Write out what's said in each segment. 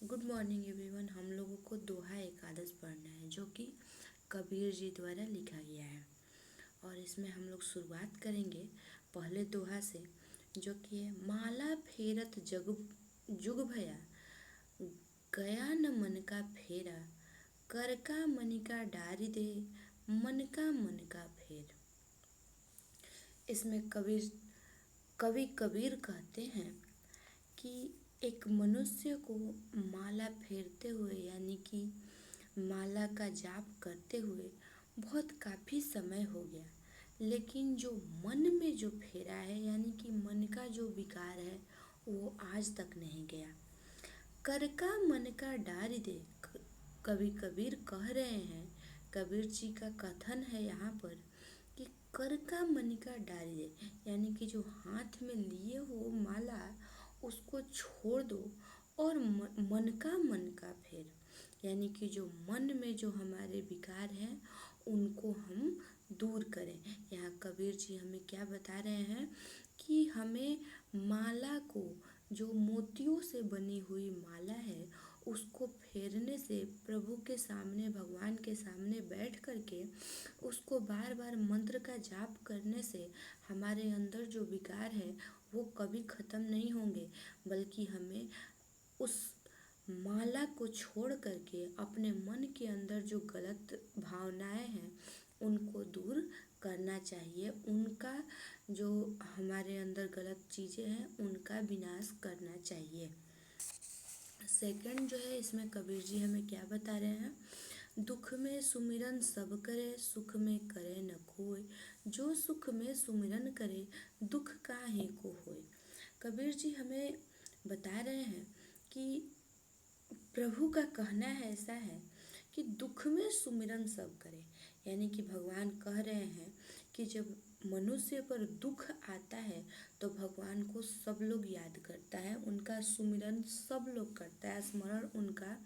Good morning everyone. हम लोगों को दोहा एकादश पढ़ना है जो कि कबीर जी द्वारा लिखा गया है। और इसमें हम लोग शुरुआत करेंगे पहले दोहा से, जो कि है माला फेरत जग जुग भया, गया न मन का फेरा, कर का मनि का डारी दे, मन का फेर। इसमें कवि कबीर कहते हैं कि एक मनुष्य को माला फेरते हुए यानी कि माला का जाप करते हुए बहुत काफ़ी समय हो गया, लेकिन जो मन में जो फेरा है यानी कि मन का जो विकार है वो आज तक नहीं गया। कर का मन का डारी दे, कवि कबीर कह रहे हैं, कबीर जी का कथन है यहाँ पर कि कर का मन का डारी दे, यानी कि जो हाथ में लिए हो माला उसको छोड़ दो और मन का फेर, यानी कि जो मन में जो हमारे विकार हैं उनको हम दूर करें। यहाँ कबीर जी हमें क्या बता रहे हैं कि हमें माला को, जो मोतियों से बनी हुई माला है, उसको फेरने से, प्रभु के सामने, भगवान के सामने बैठ करके उसको बार बार मंत्र का जाप करने से हमारे अंदर जो विकार है वो कभी ख़त्म नहीं होंगे, बल्कि हमें उस माला को छोड़ करके अपने मन के अंदर जो गलत भावनाएं हैं उनको दूर करना चाहिए। उनका जो हमारे अंदर गलत चीज़ें हैं उनका विनाश करना चाहिए। सेकंड जो है, इसमें कबीर जी हमें क्या बता रहे हैं, दुख में सुमिरन सब करे, सुख में करे न कोय, जो सुख में सुमिरन करे, दुख काहे को होय। कबीर जी हमें बता रहे हैं कि प्रभु का कहना है ऐसा है कि दुख में सुमिरन सब करे, यानी कि भगवान कह रहे हैं कि जब मनुष्य पर दुख आता है तो भगवान को सब लोग याद करता है, उनका सुमिरन सब लोग करता है, स्मरण उनका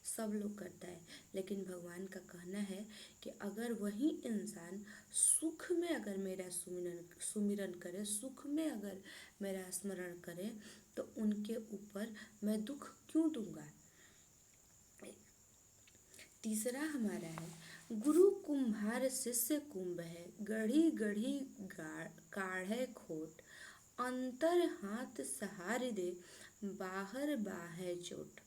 सब लोग करता है। लेकिन भगवान का कहना है कि अगर वही इंसान सुख में अगर मेरा सुमिरन करे, सुख में अगर मेरा स्मरण करे, तो उनके ऊपर मैं दुख क्यों दूंगा। तीसरा हमारा है, गुरु कुम्हार शिष्य कुंभ है, गढ़ी गढ़ी काढ़े खोट, अंतर हाथ सहार दे, बाहर बाहे चोट।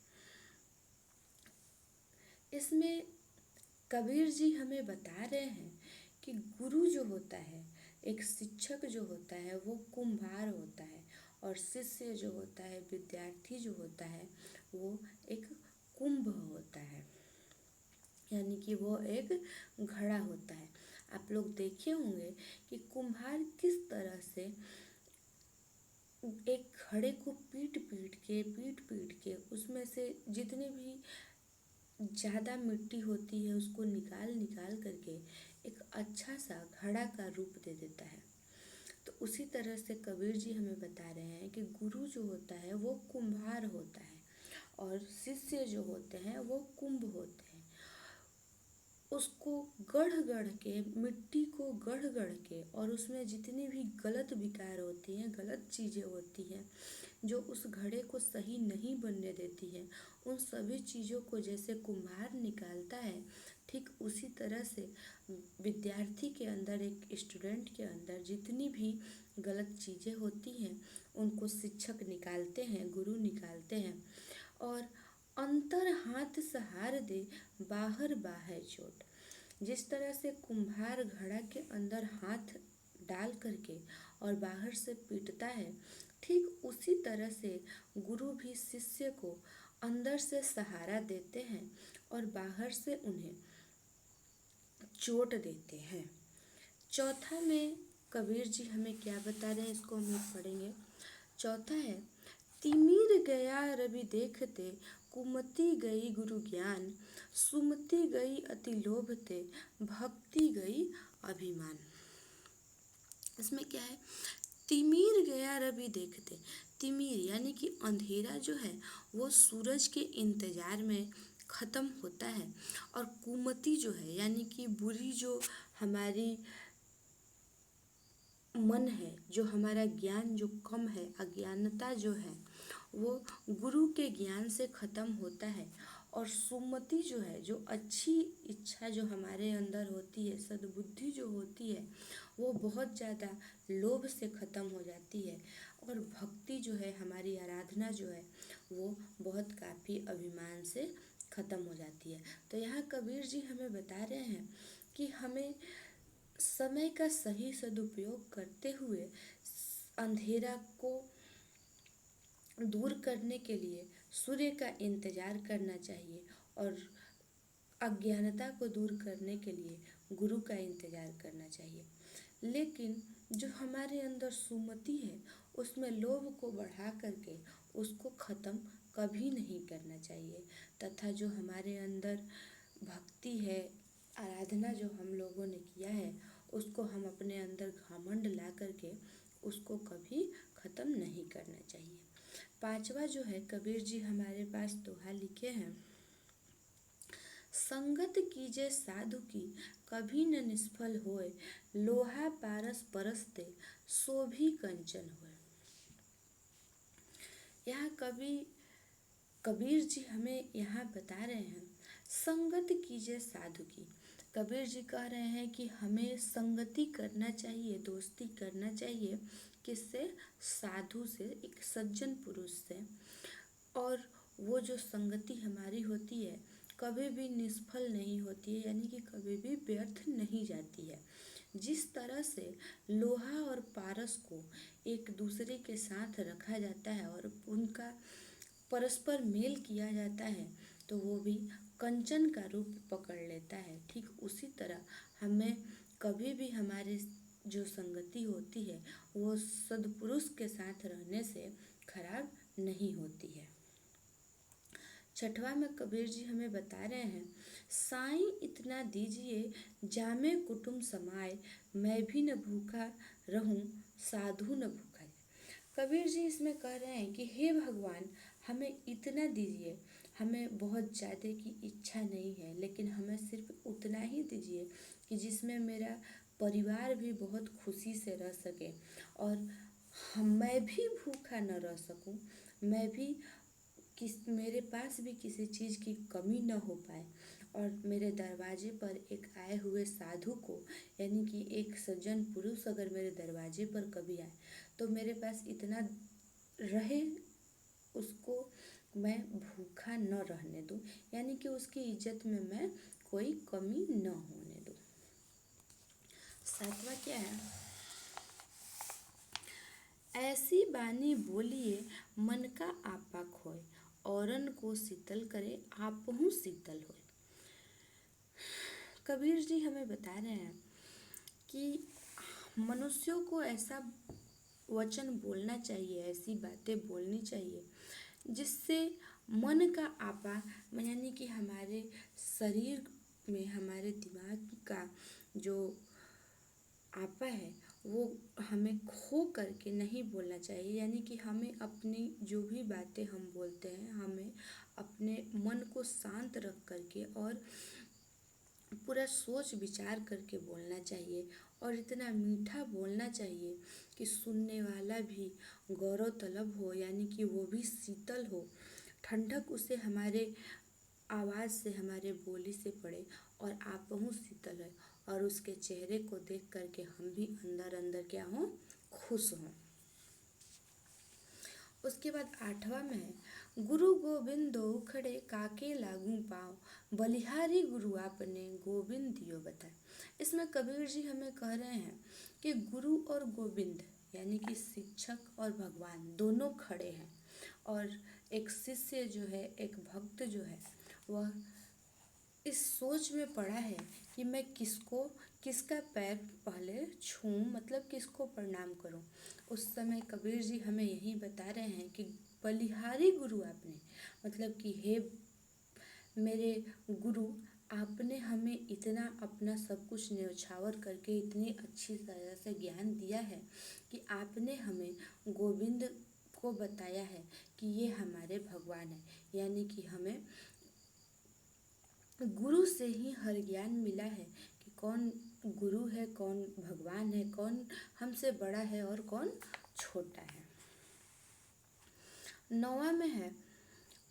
इसमें कबीर जी हमें बता रहे हैं कि गुरु जो होता है, एक शिक्षक जो होता है वो कुम्हार होता है, और शिष्य जो होता है, विद्यार्थी जो होता है, वो एक कुंभ होता है, यानी कि वो एक घड़ा होता है। आप लोग देखे होंगे कि कुम्हार किस तरह से एक घड़े को पीट पीट के उसमें से जितने भी ज़्यादा मिट्टी होती है उसको निकाल करके एक अच्छा सा घड़ा का रूप दे देता है। तो उसी तरह से कबीर जी हमें बता रहे हैं कि गुरु जो होता है वो कुम्हार होता है और शिष्य जो होते हैं वो कुंभ होते हैं। उसको गढ़ के, मिट्टी को गढ़ के, और उसमें जितनी भी गलत विकार होती हैं, गलत चीज़ें होती हैं जो उस घड़े को सही नहीं बनने देती है, उन सभी चीज़ों को जैसे कुम्हार निकालता है, ठीक उसी तरह से विद्यार्थी के अंदर, एक स्टूडेंट के अंदर जितनी भी गलत चीज़ें होती हैं उनको शिक्षक निकालते हैं, गुरु निकालते हैं। और अंतर हाथ सहार दे, बाहर बाहे चोट। जिस तरह से कुम्हार घड़ा के अंदर हाथ डाल करके और बाहर से पीटता है, ठीक उसी तरह से गुरु भी शिष्य को अंदर से सहारा देते हैं और बाहर से उन्हें चोट देते हैं। चौथा में कबीर जी हमें क्या बता रहे हैं, इसको हम पढ़ेंगे। चौथा है, तिमिर गया रवि देखते, कुमति गई गुरु ज्ञान, सुमति गई अति लोभ ते, भक्ति गई अभिमान। इसमें क्या है, तिमिर गया रवि देखते, तिमिर यानी कि अंधेरा जो है वो सूरज के इंतजार में ख़त्म होता है, और कुमति जो है यानी कि बुरी जो हमारी मन है, जो हमारा ज्ञान जो कम है, अज्ञानता जो है वो गुरु के ज्ञान से ख़त्म होता है। और सुमति जो है, जो अच्छी इच्छा जो हमारे अंदर होती है, सद्बुद्धि जो होती है, वो बहुत ज़्यादा लोभ से ख़त्म हो जाती है। और भक्ति जो है, हमारी आराधना जो है, वो बहुत काफ़ी अभिमान से ख़त्म हो जाती है। तो यहाँ कबीर जी हमें बता रहे हैं कि हमें समय का सही सदुपयोग करते हुए अंधेरा को दूर करने के लिए सूर्य का इंतजार करना चाहिए, और अज्ञानता को दूर करने के लिए गुरु का इंतजार करना चाहिए। लेकिन जो हमारे अंदर सुमति है, उसमें लोभ को बढ़ा करके उसको ख़त्म कभी नहीं करना चाहिए। तथा जो हमारे अंदर भक्ति है, आराधना जो हम लोगों ने किया है, उसको हम अपने अंदर घमंड ला करके उसको कभी ख़त्म नहीं करना चाहिए। पांचवा जो है, कबीर जी हमारे पास दोहा लिखे हैं, संगत कीजे साधु की कभी न निष्फल होए, लोहा पारस परसते सो भी कंचन होए। यहाँ कबीर जी हमें यहाँ बता रहे हैं, संगत कीजिए साधु की। कबीर जी कह रहे हैं कि हमें संगति करना चाहिए, दोस्ती करना चाहिए, किससे? साधु से, एक सज्जन पुरुष से। और वो जो संगति हमारी होती है कभी भी निष्फल नहीं होती है, यानी कि कभी भी व्यर्थ नहीं जाती है। जिस तरह से लोहा और पारस को एक दूसरे के साथ रखा जाता है और उनका परस्पर मेल किया जाता है, तो वो भी कंचन का रूप पकड़ लेता है। ठीक उसी तरह हमें कभी भी हमारे जो संगति होती है वो सद्पुरुष के साथ रहने से खराब नहीं होती है। छठवां में कबीर जी हमें बता रहे हैं, साईं इतना दीजिए जामे कुटुम्ब समाए, मैं भी न भूखा रहूं साधु न भूखा जाए। कबीर जी इसमें कह रहे हैं कि हे भगवान, हमें इतना दीजिए, हमें बहुत ज़्यादा की इच्छा नहीं है, लेकिन हमें सिर्फ उतना ही दीजिए कि जिसमें मेरा परिवार भी बहुत खुशी से रह सके, और मैं भी भूखा न रह सकूं, मैं भी मेरे पास भी किसी चीज़ की कमी न हो पाए। और मेरे दरवाजे पर एक आए हुए साधु को, यानी कि एक सज्जन पुरुष अगर मेरे दरवाजे पर कभी आए तो मेरे पास इतना रहे, उसको मैं भूखा न रहने दूं, यानी कि उसकी इज्जत में मैं कोई कमी न होने दूं। सातवां क्या है, ऐसी बानी बोलिए मन का आपा खोए, औरन को शीतल करे आपहु शीतल होए। कबीर जी हमें बता रहे हैं कि मनुष्यों को ऐसा वचन बोलना चाहिए, ऐसी बातें बोलनी चाहिए जिससे मन का आपा, यानी कि हमारे शरीर में, हमारे दिमाग का जो आपा है वो हमें खो करके नहीं बोलना चाहिए। यानी कि हमें अपनी जो भी बातें हम बोलते हैं, हमें अपने मन को शांत रख करके और पूरा सोच विचार करके बोलना चाहिए, और इतना मीठा बोलना चाहिए कि सुनने वाला भी गौरव तलब हो, यानी कि वो भी शीतल हो, ठंडक उसे हमारे आवाज़ से, हमारे बोली से पड़े, और आपहु शीतल है, और उसके चेहरे को देख करके हम भी अंदर अंदर क्या हों, खुश हों। उसके बाद आठवां में है, गुरु गोविंद दो खड़े काके लागू पाओ, बलिहारी गुरु आपने गोविंद दियो बताए। इसमें कबीर जी हमें कह रहे हैं कि गुरु और गोविंद, यानी कि शिक्षक और भगवान दोनों खड़े हैं, और एक शिष्य जो है, एक भक्त जो है, वह इस सोच में पड़ा है कि मैं किसका पैर पहले छूऊं, मतलब किसको प्रणाम करूं। उस समय कबीर जी हमें यही बता रहे हैं कि बलिहारी गुरु आपने, मतलब कि हे मेरे गुरु, आपने हमें इतना अपना सब कुछ न्यौछावर करके इतनी अच्छी तरह से ज्ञान दिया है कि आपने हमें गोविंद को बताया है कि ये हमारे भगवान है, यानी कि हमें गुरु से ही हर ज्ञान मिला है कि कौन गुरु है, कौन भगवान है, कौन हमसे बड़ा है और कौन छोटा है। 9वां में है,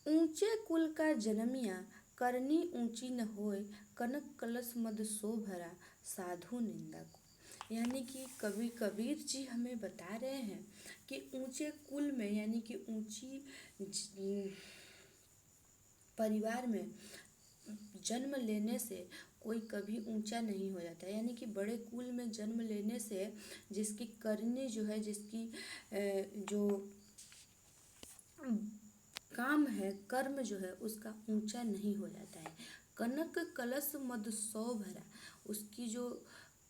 ऊंचे कुल का जन्मिया, करनी ऊंची न होए, कनक कलश मद सो भरा, साधु निंदा को। यानी कि कवि कबीर जी हमें बता रहे हैं कि ऊंचे कुल में यानी कि ऊंची परिवार में जन्म लेने से कोई कभी ऊंचा नहीं हो जाता। यानी कि बड़े कुल में जन्म लेने से जिसकी करनी जो है, जिसकी जो काम है, कर्म जो है, उसका ऊंचा नहीं हो जाता है। कनक कलश मद सौ भरा, उसकी जो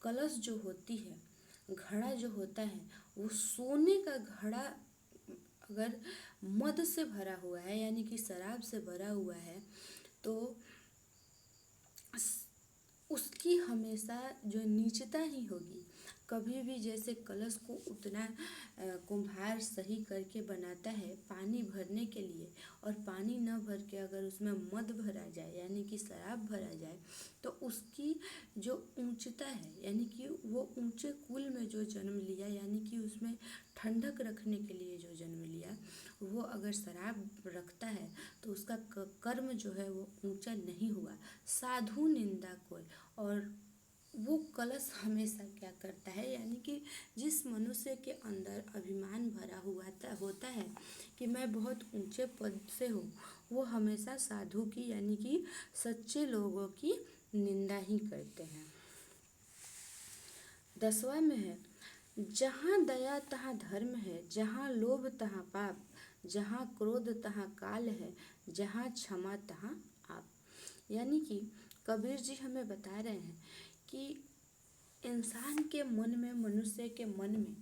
कलश जो होती है, घड़ा जो होता है, वो सोने का घड़ा अगर मद से भरा हुआ है यानी कि शराब से भरा हुआ है तो उसकी हमेशा जो नीचता ही होगी। कभी भी जैसे कलश को उतना कुम्हार सही करके बनाता है पानी भरने के लिए, और पानी न भर के अगर उसमें मद भरा जाए यानी कि शराब भरा जाए तो उसकी जो ऊंचता है यानी कि वो ऊंचे कुल में जो जन्म लिया यानी कि उसमें ठंडक रखने के लिए जो जन्म लिया, वो अगर शराब रखता है तो उसका कर्म जो है वो ऊंचा नहीं हुआ, साधु निंदा कोई। और वो कलश हमेशा क्या करता है यानी कि जिस मनुष्य के अंदर अभिमान भरा हुआ होता है कि मैं बहुत ऊंचे पद से हूँ, वो हमेशा साधु की यानी कि सच्चे लोगों की निंदा ही करते हैं। 10वां में है, जहाँ दया तहाँ धर्म है, जहाँ लोभ तहाँ पाप, जहाँ क्रोध तहाँ काल है, जहाँ क्षमा तहाँ आप। यानी कि कबीर जी हमें बता रहे हैं कि इंसान के मन में, मनुष्य के मन में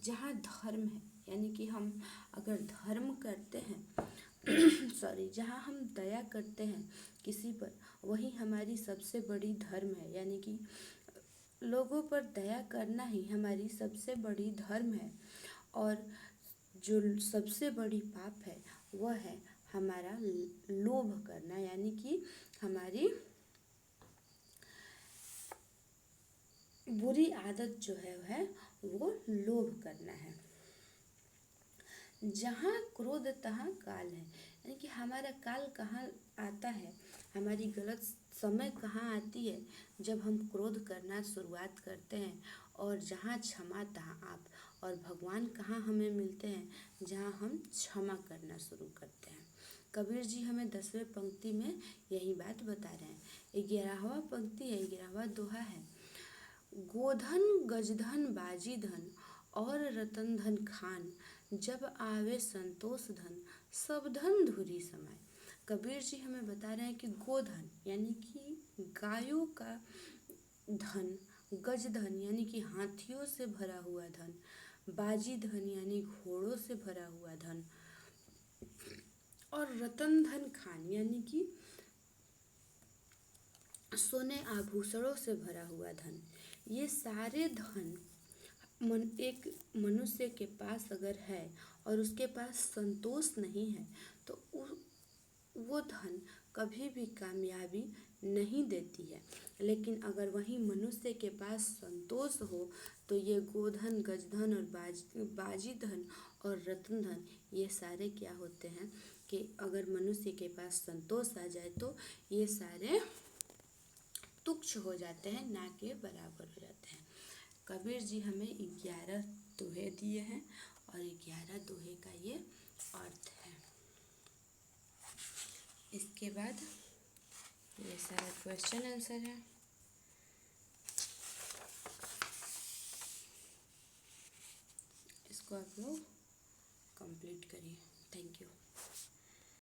जहाँ धर्म है यानी कि हम अगर धर्म करते हैं सॉरी, जहाँ हम दया करते हैं किसी पर, वही हमारी सबसे बड़ी धर्म है। यानी कि लोगों पर दया करना ही हमारी सबसे बड़ी धर्म है। और जो सबसे बड़ी पाप है वह है हमारा लोभ करना, यानी कि हमारी बुरी आदत जो है वो लोभ करना है। जहाँ क्रोध तहाँ काल है, यानी कि हमारा काल कहाँ आता है, हमारी गलत समय कहाँ आती है, जब हम क्रोध करना शुरुआत करते हैं। और जहाँ क्षमा तहाँ आप, और भगवान कहाँ हमें मिलते हैं, जहाँ हम क्षमा करना शुरू करते हैं। कबीर जी हमें 10वें पंक्ति में यही बात बता रहे हैं। 11वां पंक्ति है, 11वां दोहा है, गोधन गजधन बाजी धन और रतन धन खान, जब आवे संतोष धन सब धन धुरी समाए। कबीर जी हमें बता रहे हैं कि गोधन यानी कि गायों का धन, गजधन यानी कि हाथियों से भरा हुआ धन, बाजी धन यानी घोड़ों से भरा हुआ धन, और रतन धन खान यानी कि सोने आभूषणों से भरा हुआ धन। ये सारे धन एक मनुष्य के पास अगर है और उसके पास संतोष नहीं है तो वो धन कभी भी कामयाबी नहीं देती है। लेकिन अगर वही मनुष्य के पास संतोष हो तो ये गोधन, गजधन और बाजी धन और रत्न धन, ये सारे क्या होते हैं कि अगर मनुष्य के पास संतोष आ जाए तो ये सारे तुच्छ हो जाते हैं, ना के बराबर हो जाते हैं। कबीर जी हमें 11 दोहे दिए हैं और 11 दोहे का ये अर्थ है। इसके बाद ये सारा क्वेश्चन आंसर है। इसको आप लोग कंप्लीट करिए। Thank you.